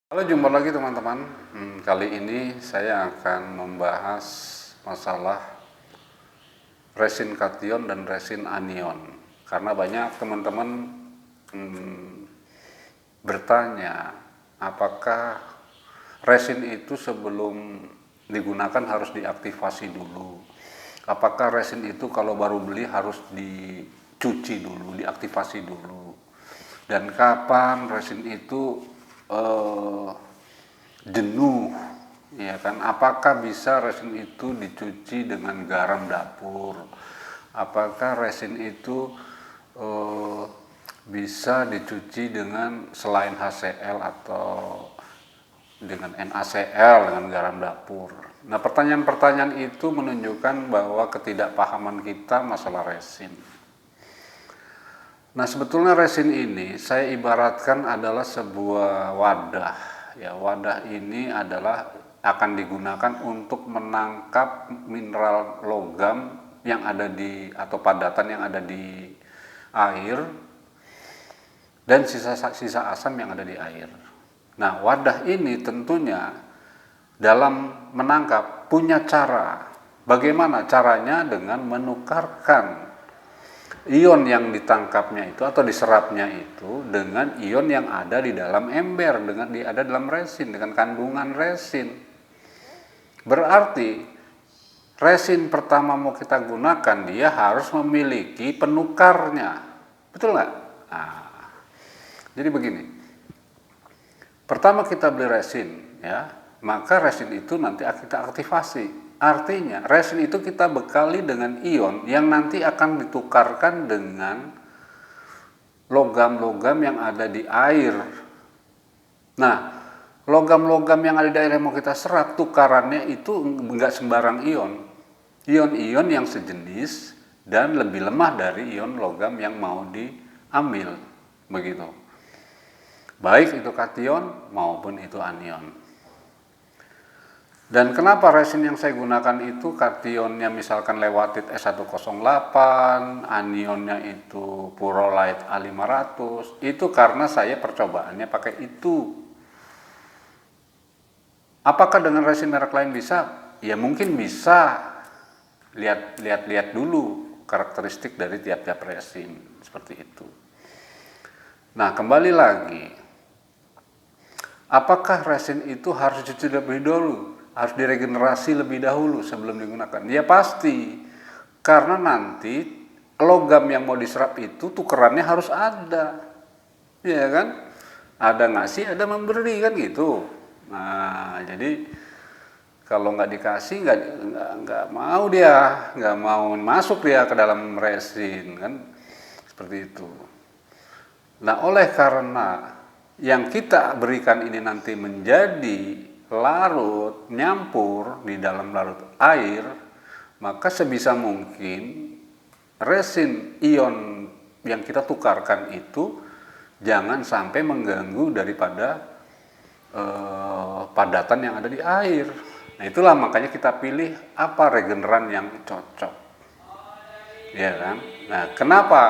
Halo, jumpa lagi teman-teman. Kali ini saya akan membahas masalah resin kation dan resin anion. Karena banyak teman-teman bertanya, apakah resin itu sebelum digunakan harus diaktifasi dulu? Apakah resin itu kalau baru beli harus dicuci dulu, diaktifasi dulu? Dan kapan resin itu eh, jenuh, ya kan? Apakah bisa resin itu dicuci dengan garam dapur? Apakah resin itu eh, bisa dicuci dengan selain HCl atau dengan NaCl dengan garam dapur? Nah, pertanyaan-pertanyaan itu menunjukkan bahwa ketidakpahaman kita masalah resin. Nah, sebetulnya resin ini saya ibaratkan adalah sebuah wadah. Ya, wadah ini adalah akan digunakan untuk menangkap mineral logam yang ada di atau padatan yang ada di air dan sisa-sisa asam yang ada di air. Nah, wadah ini tentunya dalam menangkap punya cara. Bagaimana caranya? Dengan menukarkan ion yang ditangkapnya itu atau diserapnya itu dengan ion yang ada di dalam ember, dengan ada dalam resin, dengan kandungan resin. Berarti resin pertama mau kita gunakan dia harus memiliki penukarnya, betul nggak? Nah, jadi begini, pertama kita beli resin, ya, maka resin itu nanti kita aktifasi. Artinya resin itu kita bekali dengan ion yang nanti akan ditukarkan dengan logam-logam yang ada di air. Nah, logam-logam yang ada di air yang mau kita serap, tukarannya itu nggak sembarang ion. Ion-ion yang sejenis dan lebih lemah dari ion logam yang mau diambil, begitu. Baik itu kation maupun itu anion. Dan kenapa resin yang saya gunakan itu kationnya misalkan lewatit S108, anionnya itu Purolite A500, itu karena saya percobaannya pakai itu. Apakah dengan resin merek lain bisa? Ya mungkin bisa. Lihat dulu karakteristik dari tiap-tiap resin seperti itu. Nah, kembali lagi. Apakah resin itu harus dicuci lebih dulu? Harus diregenerasi lebih dahulu sebelum digunakan? Ya pasti, karena nanti logam yang mau diserap itu tukerannya harus ada, ya kan? Ada ngasih, ada memberi kan gitu. Nah, jadi kalau nggak dikasih nggak mau dia, nggak mau masuk dia ke dalam resin kan, seperti itu. Nah, oleh karena yang kita berikan ini nanti menjadi larut, nyampur di dalam larut air, maka sebisa mungkin resin ion yang kita tukarkan itu jangan sampai mengganggu daripada padatan yang ada di air. Nah, itulah makanya kita pilih apa regeneran yang cocok. Ya kan? Nah, kenapa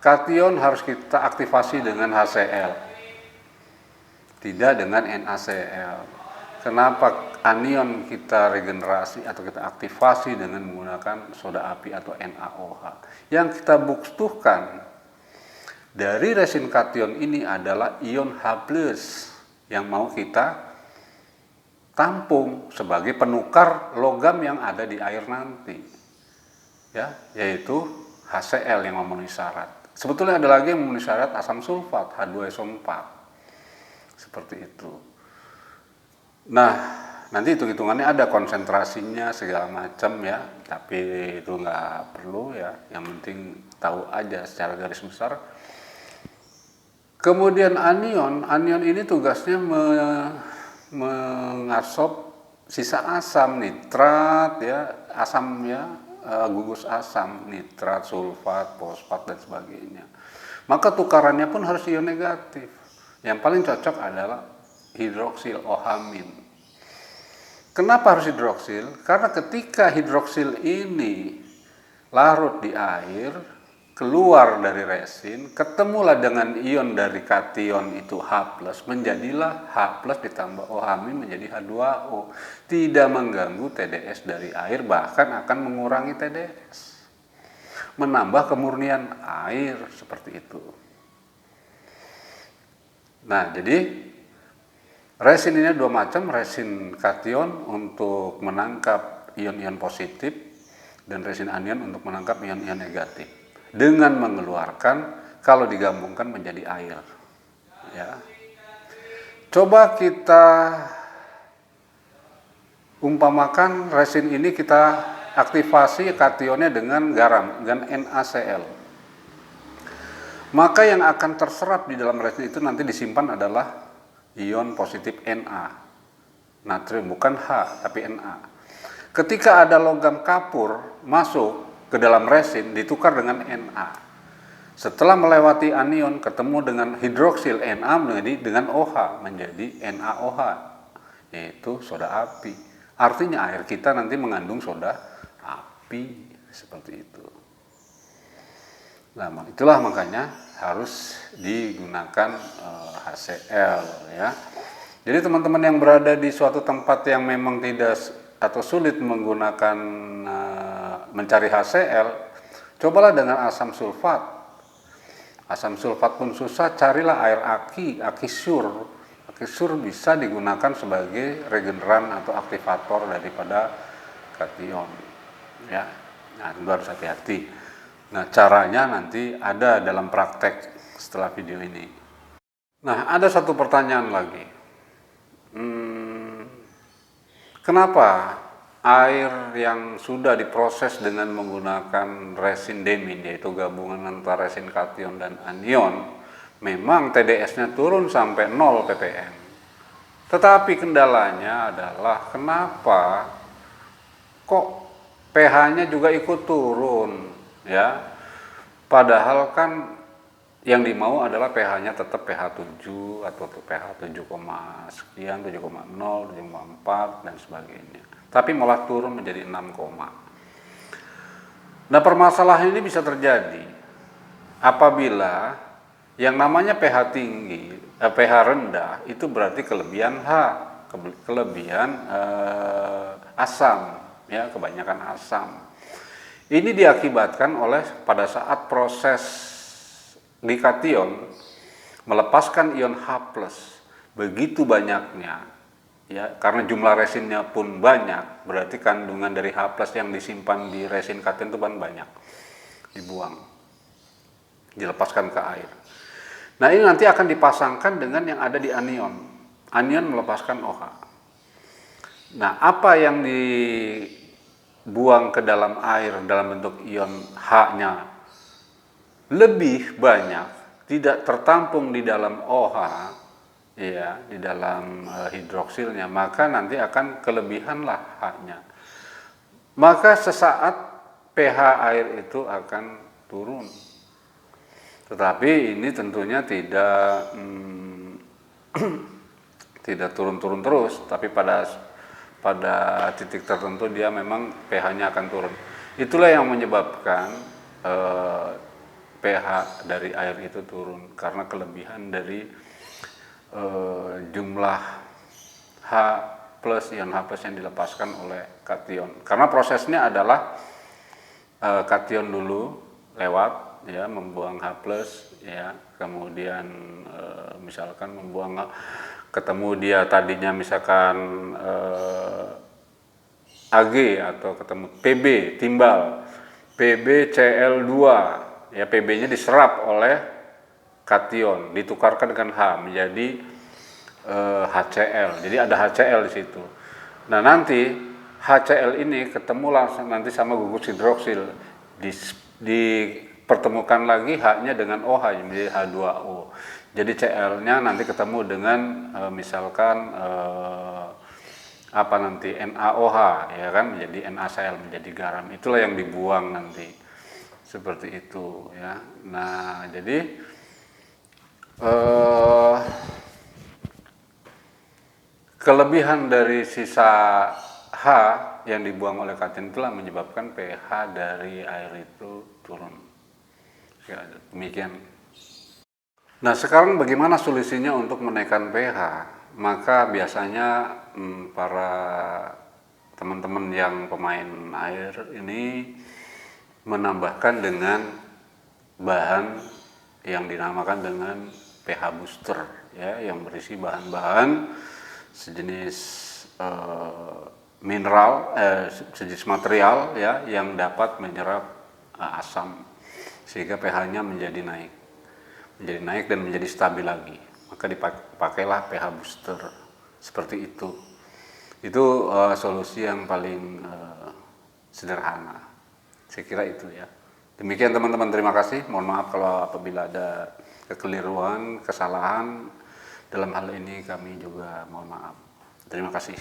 kation harus kita aktifasi dengan HCl? Tidak dengan NaCl. Kenapa anion kita regenerasi atau kita aktifasi dengan menggunakan soda api atau NaOH? Yang kita butuhkan dari resin kation ini adalah ion H+ yang mau kita tampung sebagai penukar logam yang ada di air nanti, ya, yaitu HCl yang memenuhi syarat. Sebetulnya ada lagi yang memenuhi syarat asam sulfat H2SO4 seperti itu. Nah, nanti hitung-hitungannya ada konsentrasinya segala macam ya, tapi itu nggak perlu ya, yang penting tahu aja secara garis besar. Kemudian anion ini tugasnya mengasop sisa asam, nitrat ya, asam ya, gugus asam, nitrat, sulfat, fosfat dan sebagainya. Maka tukarannya pun harus ion negatif. Yang paling cocok adalah hidroksil OH-. Kenapa harus hidroksil? Karena ketika hidroksil ini larut di air, keluar dari resin, ketemulah dengan ion dari kation itu H+, menjadilah H+ ditambah OH- menjadi H2O. Tidak mengganggu TdS dari air, bahkan akan mengurangi TdS. Menambah kemurnian air, seperti itu. Nah, jadi resin ini dua macam, resin kation untuk menangkap ion-ion positif dan resin anion untuk menangkap ion-ion negatif. Dengan mengeluarkan, kalau digabungkan menjadi air. Ya. Coba kita umpamakan resin ini kita aktifasi kationnya dengan garam, dengan NaCl. Maka yang akan terserap di dalam resin itu nanti disimpan adalah ion positif Na. Natrium, bukan H, tapi Na. Ketika ada logam kapur masuk ke dalam resin, ditukar dengan Na. Setelah melewati anion, ketemu dengan hidroksil Na dengan OH, menjadi NaOH, yaitu soda api. Artinya air kita nanti mengandung soda api, seperti itu. Nah, itulah makanya harus digunakan HCl, ya. Jadi teman-teman yang berada di suatu tempat yang memang tidak atau sulit menggunakan mencari HCl, cobalah dengan asam sulfat. Asam sulfat pun susah, carilah air aki sur. Aki sur bisa digunakan sebagai regeneran atau aktivator daripada kation. Ya, nah itu harus hati-hati. Nah, caranya nanti ada dalam praktek setelah video ini. Nah, ada satu pertanyaan lagi. Kenapa air yang sudah diproses dengan menggunakan resin demin, yaitu gabungan antara resin kation dan anion, memang TdS-nya turun sampai 0 ppm. Tetapi kendalanya adalah kenapa kok pH-nya juga ikut turun, ya? Padahal kan yang dimau adalah pH-nya tetap pH 7 atau pH 7, sekian, 7,0, 7,4 dan sebagainya. Tapi malah turun menjadi 6, Nah, permasalahan ini bisa terjadi apabila yang namanya pH tinggi, pH rendah itu berarti kelebihan H, kelebihan asam, ya, kebanyakan asam. Ini diakibatkan oleh pada saat proses di kation melepaskan ion H+, begitu banyaknya, ya, karena jumlah resinnya pun banyak, berarti kandungan dari H+ yang disimpan di resin kation itu banyak, dibuang, dilepaskan ke air. Nah, ini nanti akan dipasangkan dengan yang ada di anion. Anion melepaskan OH. Nah, apa yang dibuang ke dalam air dalam bentuk ion H-nya lebih banyak, tidak tertampung di dalam OH, ya, di dalam hidroksilnya, maka nanti akan kelebihanlah H-nya. Maka sesaat pH air itu akan turun. Tetapi ini tentunya tidak tidak turun-turun terus, tapi pada titik tertentu dia memang pH-nya akan turun. Itulah yang menyebabkan pH dari air itu turun, karena kelebihan dari jumlah H+, ion H+ yang dilepaskan oleh kation. Karena prosesnya adalah kation dulu lewat, ya, membuang H+, ya, kemudian misalkan membuang, ketemu dia tadinya misalkan Ag atau ketemu Pb, timbal PbCl2, ya, Pb-nya diserap oleh kation, ditukarkan dengan H menjadi HCl. Jadi ada HCl di situ. Nah, nanti HCl ini ketemu langsung nanti sama gugus hidroksil, dipertemukan lagi H-nya dengan OH menjadi H2O. Jadi Cl-nya nanti ketemu dengan misalkan apa nanti NaOH, ya kan, menjadi NaCl, menjadi garam. Itulah yang dibuang nanti, seperti itu, ya. Nah, jadi kelebihan dari sisa H yang dibuang oleh kation itulah menyebabkan pH dari air itu turun. Ya, demikian. Nah, sekarang bagaimana solusinya untuk menaikkan pH? Maka biasanya para teman-teman yang pemain air ini menambahkan dengan bahan yang dinamakan dengan pH booster, ya, yang berisi bahan-bahan sejenis mineral, sejenis material, ya, yang dapat menyerap asam sehingga pH-nya menjadi naik dan menjadi stabil lagi. Maka dipakailah pH booster seperti itu. Itu solusi yang paling sederhana. Saya kira itu, ya. Demikian teman-teman, terima kasih. Mohon maaf kalau apabila ada kekeliruan, kesalahan dalam hal ini, kami juga mohon maaf. Terima kasih.